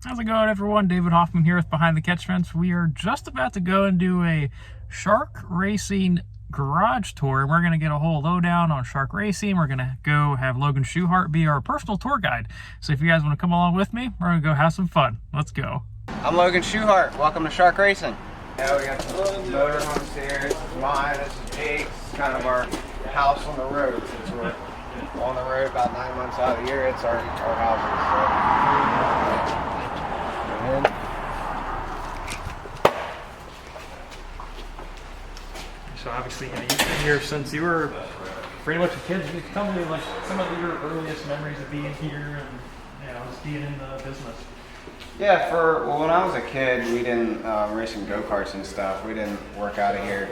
How's it going, everyone? David Hoffman here with Behind the Catch Fence. We are just about to go and do a shark racing garage tour, and we're going to get a whole lowdown on shark racing. We're going to go have Logan Schuchart be our personal tour guide. So if you guys want to come along with me, we're going to go have some fun. Let's go. I'm Logan Schuchart. Welcome to Shark Racing. Yeah, we got some motorhomes here. This is mine. This is Jake's. It's kind of our house on the road. Since we're on the road about 9 months out of the year, it's our houses. So obviously, you've been here since you were pretty much a kid. Can you tell me like some of your earliest memories of being here and just being in the business? Yeah, when I was a kid, we didn't race in go-karts and stuff. We didn't work out of here.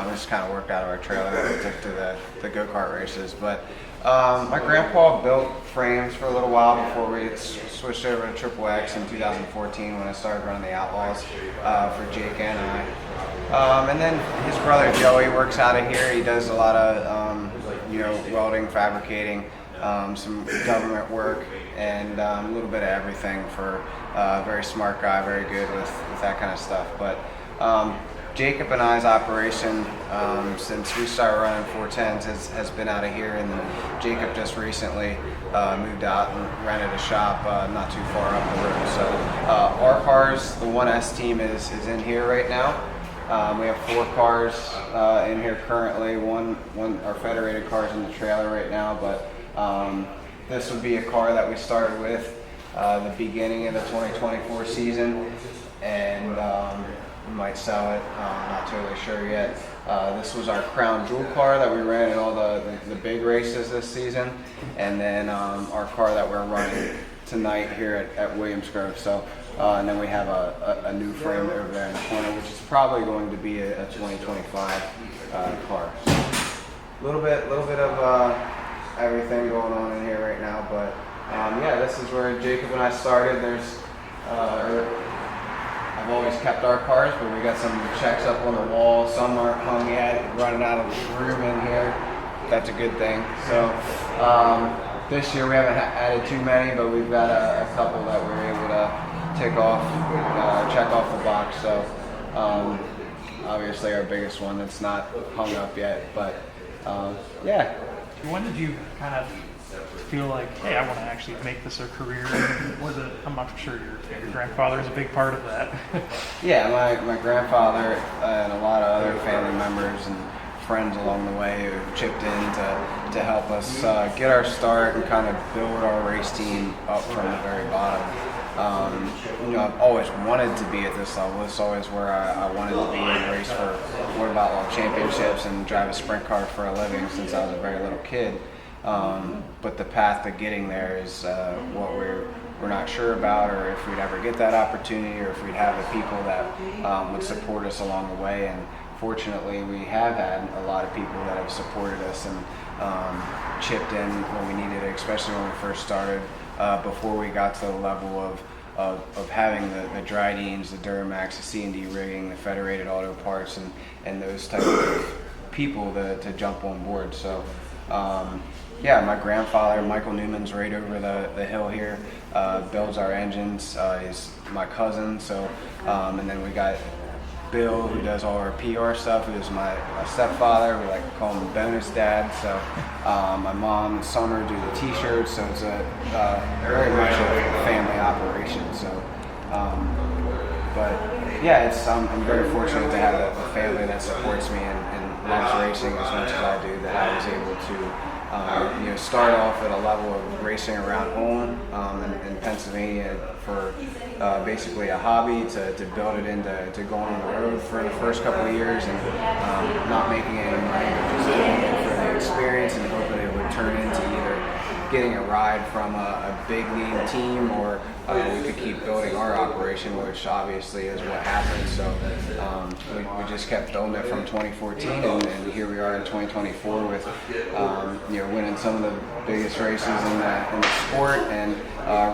We just kind of worked out of our trailer that we took to the go-kart races. But my grandpa built frames for a little while before we switched over to Triple X in 2014 when I started running the Outlaws for Jake and I. And then his brother Joey works out of here. He does a lot of welding, fabricating, some government work, and a little bit of everything for a very smart guy, very good with that kind of stuff. But Jacob and I's operation, since we started running 410s, has been out of here, and then Jacob just recently moved out and rented a shop not too far up the road. So our cars, the 1S team is in here right now. We have 4 cars in here currently. One our federated cars in the trailer right now, but this would be a car that we started with the beginning of the 2024 season, and we might sell it. Not totally sure yet. This was our crown jewel car that we ran in all the big races this season, and then our car that we're running tonight here at Williams Grove. So, and then we have a new frame over there in the corner, which is probably going to be a 2025 car. So, a little bit of everything going on in here right now, but yeah, this is where Jacob and I started. I've always kept our cars, but we got some checks up on the wall. Some aren't hung yet, running out of room in here. That's a good thing. So this year we haven't added too many, but we've got a couple that we're able to check off the box. So obviously our biggest one that's not hung up yet, but yeah. When did you kind of feel like, hey, I want to actually make this a career? Was it? I'm not sure your grandfather is a big part of that. Yeah, my grandfather and a lot of other family members and friends along the way who chipped in to help us get our start and kind of build our race team up from the very bottom. I've always wanted to be at this level. It's always where I wanted to be and race for World Outlaw Championships and drive a sprint car for a living since I was a very little kid. But the path to getting there is what we're not sure about, or if we'd ever get that opportunity, or if we'd have the people that would support us along the way. And fortunately, we have had a lot of people that have supported us and chipped in when we needed it, especially when we first started. Before we got to the level of having the Drydeens, the Duramax, the C&D rigging, the federated auto parts, and those type of people to jump on board. So yeah, my grandfather, Michael Newman's right over the hill here, builds our engines. He's my cousin. So and then we got Bill, who does all our PR stuff, who's my stepfather. We like to call him the bonus dad. So my mom and Summer do the t-shirts, so it's very much a family operation. So but yeah, I'm very fortunate to have a family that supports me and loves racing as much as I do, that I was able to start off at a level of racing around home in Pennsylvania for basically a hobby to build it into going on the road for the first couple of years and not making any money, but just doing it for the experience and hoping it would turn into either getting a ride from a big name team, or we could keep building our operation, which obviously is what happened. So we just kept building it from 2014, and here we are in 2024 with winning some of the biggest races in the sport and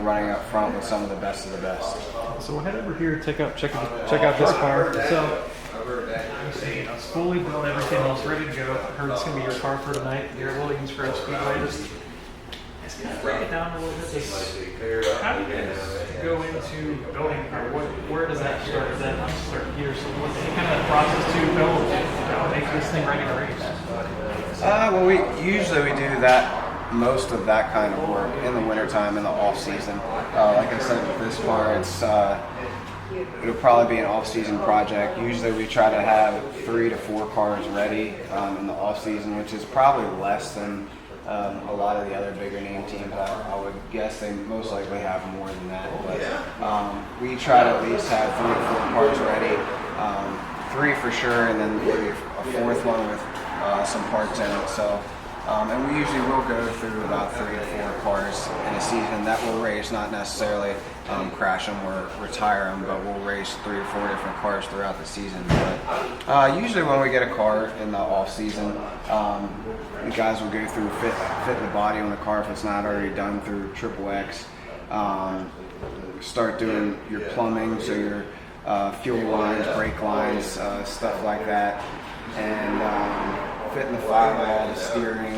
running up front with some of the best of the best. So we'll head over here, check out this car. So it's fully built, everything else ready to go. I heard it's going to be your car for tonight here at Williams Grove Speedway. Just break it down a little bit. How do you guys go into building a car? Where does that start? Does that start here? So what's the kind of process to build, make this thing ready to race? Well, we do that, most of that kind of work in the wintertime, in the off season. Like I said, with this car, it'll probably be an off-season project. Usually we try to have 3 to 4 cars ready in the off-season, which is probably less than a lot of the other bigger name teams. I would guess they most likely have more than that. But we try to at least have 3 to 4 cars ready, 3 for sure, and then maybe a 4th one with some parts in it. So. And we usually will go through about 3 to 4 cars in a season that will race, not necessarily crash them or retire them, but we'll race 3 or 4 different cars throughout the season. But usually when we get a car in the off season, the guys will go through fit the body on the car if it's not already done through XXX. Start doing your plumbing, so your fuel lines, brake lines, stuff like that, and fitting the firewall, the steering,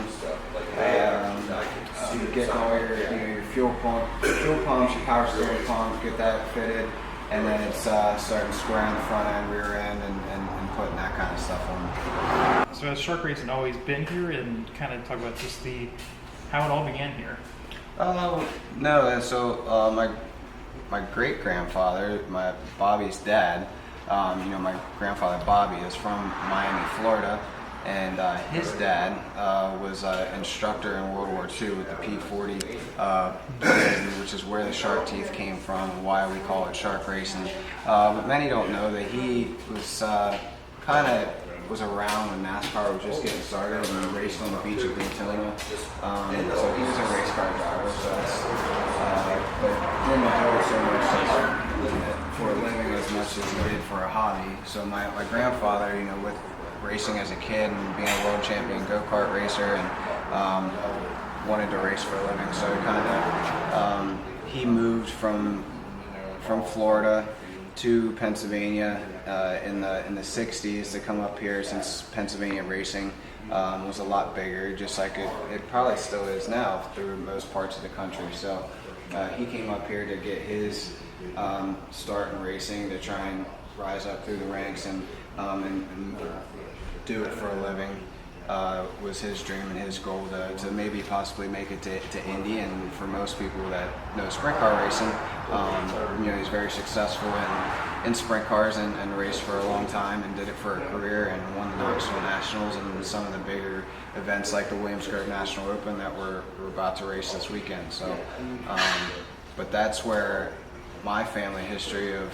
you get all your fuel pumps, your power steering pump, get that fitted, and then it's starting squaring the front end, rear end, and putting that kind of stuff on. So has shark racing always been here, and kind of talk about just how it all began here? No, so my great grandfather, my Bobby's dad, my grandfather Bobby is from Miami, Florida. And his dad was an instructor in World War II with the P-40, which is where the shark teeth came from and why we call it shark racing. But many don't know that he was was around when NASCAR was just getting started and raced on the beach of Daytona. So he was a race car driver, but didn't do it so much for a living as much as he did for a hobby. So my grandfather, with racing as a kid and being a world champion go-kart racer, and wanted to race for a living, so he moved from Florida to Pennsylvania in the 60s to come up here, since Pennsylvania racing was a lot bigger, just like it probably still is now through most parts of the country. So he came up here to get his start in racing, to try and rise up through the ranks and do it for a living. Was his dream and his goal to maybe possibly make it to Indy. And for most people that know sprint car racing, he's very successful in sprint cars and raced for a long time and did it for a career and won the Knoxville Nationals and some of the bigger events like the Williamsburg National Open that we're about to race this weekend. So, but that's where my family history of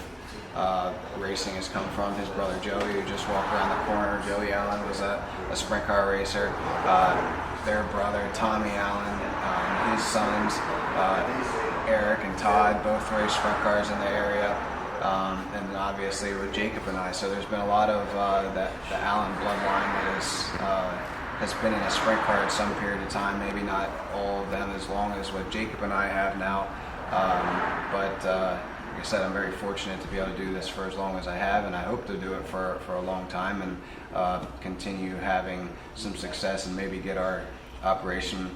racing has come from. His brother Joey, who just walked around the corner, Joey Allen, was a sprint car racer. Their brother Tommy Allen, his sons Eric and Todd, both race sprint cars in the area, and then obviously with Jacob and I. So there's been a lot of the Allen bloodline that has been in a sprint car at some period of time. Maybe not all of them as long as what Jacob and I have now, but. Like I said, I'm very fortunate to be able to do this for as long as I have, and I hope to do it for a long time and continue having some success and maybe get our operation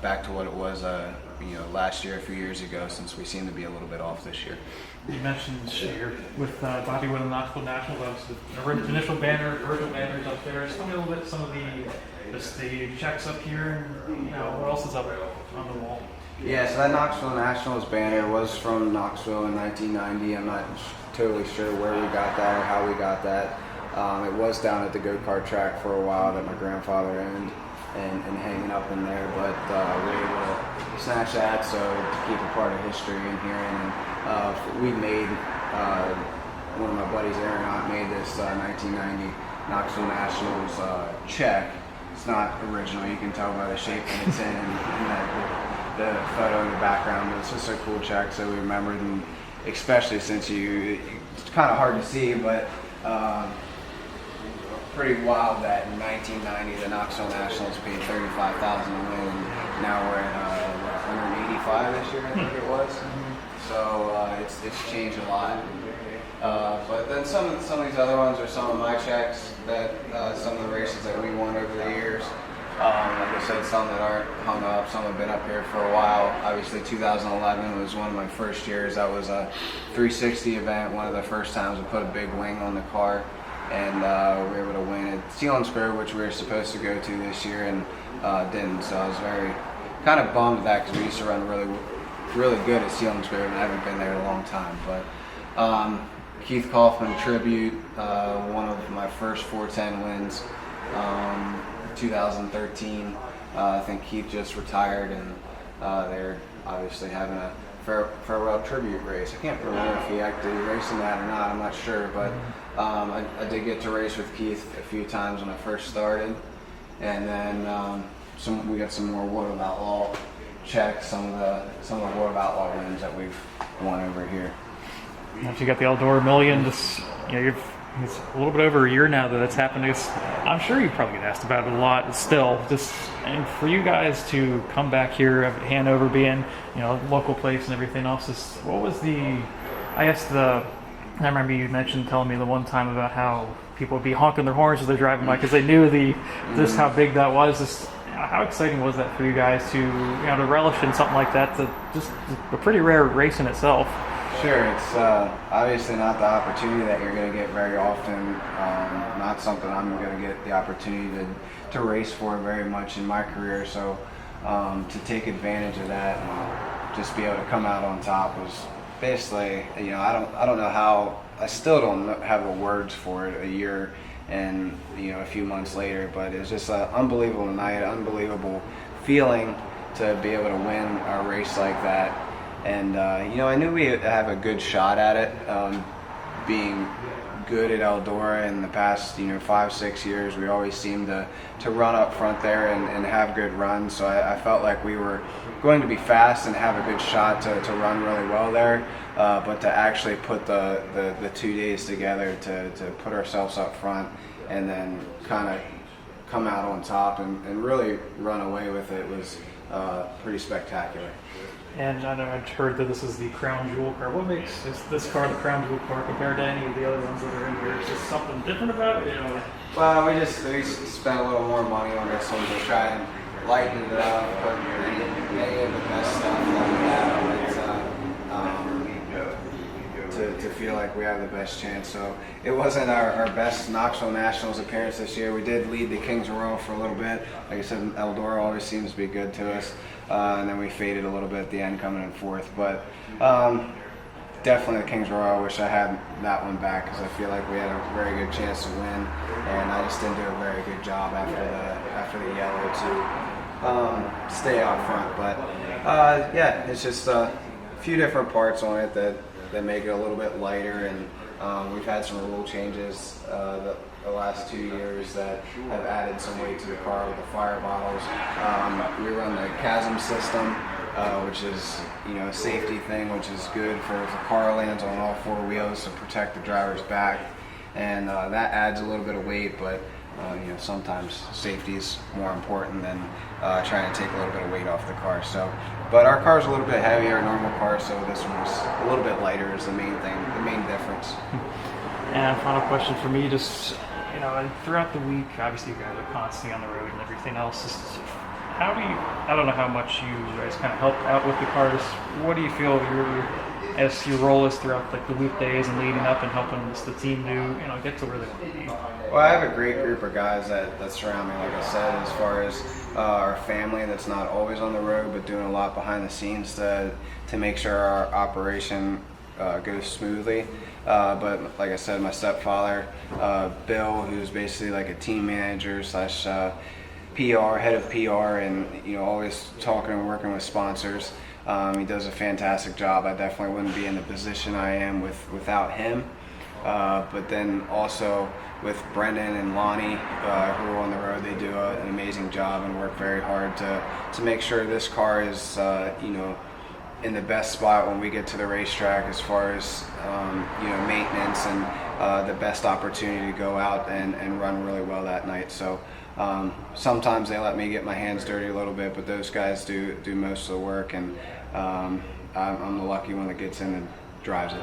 back to what it was last year, a few years ago, since we seem to be a little bit off this year. You mentioned you're with Bobby winning the Knoxville National. The initial original banners up there. Just tell me a little bit some of the checks up here, and what else is up on the wall. Yeah, so that Knoxville Nationals banner was from Knoxville in 1990. I'm not totally sure where we got that or how we got that. It was down at the go-kart track for a while that my grandfather owned and hanging up in there, but we were able to snatch that, so to keep a part of history in here. And we made, one of my buddies, Aaron Ott, made this 1990 Knoxville Nationals check. It's not original, you can tell by the shape that it's in and the photo in the background, but it's just a cool check, so we remembered, and especially since it's kind of hard to see, but pretty wild that in 1990 the Knoxville Nationals paid $35,000 to win, and now we're at 185 this year, I think it was. So it's changed a lot. But then some of these other ones are some of my checks that some of the races that we won over the years. Like I said, some that aren't hung up, some have been up here for a while. Obviously 2011 was one of my first years. That was a 360 event, one of the first times we put a big wing on the car, and we were able to win at Seal and Spur, which we were supposed to go to this year and didn't. So I was very kind of bummed at that because we used to run really good at Seal and Spur, and I haven't been there in a long time. But Keith Kaufman tribute, one of my first 410 wins. 2013. I think Keith just retired, and they're obviously having a farewell tribute race. I can't remember if he actually raced in that or not. I'm not sure, but I did get to race with Keith a few times when I first started, and then we got some more World of Outlaw checks, some of the World of Outlaw wins that we've won over here. Once you got the Alor Million, it's a little bit over a year now that that's happened. I'm sure you probably get asked about it a lot still. And for you guys to come back here, Hanover being, local place and everything else, what was I remember you telling me the one time about how people would be honking their horns as they're driving by because they knew how big that was. How exciting was that for you guys to relish in something like that? Just a pretty rare race in itself. Sure, it's obviously not the opportunity that you're going to get very often, not something I'm going to get the opportunity to race for very much in my career, so to take advantage of that and just be able to come out on top was basically, I don't know how, I still don't have the words for it a year and a few months later, but it's just an unbelievable night, unbelievable feeling to be able to win a race like that. And I knew we'd have a good shot at it, being good at Eldora in the past 5-6 years. We always seemed to run up front there and have good runs, so I felt like we were going to be fast and have a good shot to run really well there, but to actually put the 2 days together to put ourselves up front and then kind of come out on top and really run away with it was pretty spectacular. And I know I've heard that this is the crown jewel car. What makes this car the crown jewel car compared to any of the other ones that are in here? Is there something different about it? Well, we spent a little more money on this one to try and lighten it up, put any of the best stuff like that on it, to feel like we have the best chance. So it wasn't our best Knoxville Nationals appearance this year. We did lead the Kings Royal for a little bit. Like I said, Eldora always seems to be good to us. And then we faded a little bit at the end coming in fourth. But definitely the Kings Royal, I wish I had that one back because I feel like we had a very good chance to win. And I just didn't do a very good job after the yellow to stay out front. But yeah, it's just a few different parts on it that make it a little bit lighter. And we've had some rule changes the last 2 years that have added some weight to the car with the fire bottles. We run the chasm system, which is a safety thing, which is good for if the car lands on all four wheels to protect the driver's back, and that adds a little bit of weight, but sometimes safety is more important than trying to take a little bit of weight off the car. So, but our car is a little bit heavier, our normal car, so this one's a little bit lighter is the main thing, the main difference. And final question for me, just throughout the week, obviously you guys are constantly on the road and everything else. How do you? I don't know how much you guys kind of help out with the cars. What do you feel your role is throughout the weekdays and leading up and helping the team get to where they want to be? Well, I have a great group of guys that surround me, like I said, as far as our family that's not always on the road but doing a lot behind the scenes to make sure our operation goes smoothly. But like I said, my stepfather, Bill, who's basically like a team manager slash PR, head of PR, and always talking and working with sponsors. He does a fantastic job. I definitely wouldn't be in the position I am without him. But then also with Brendan and Lonnie, who are on the road, they do an amazing job and work very hard to make sure this car is in the best spot when we get to the racetrack as far as maintenance and the best opportunity to go out and run really well that night. So sometimes they let me get my hands dirty a little bit, but those guys do most of the work, and I'm the lucky one that gets in and drives it.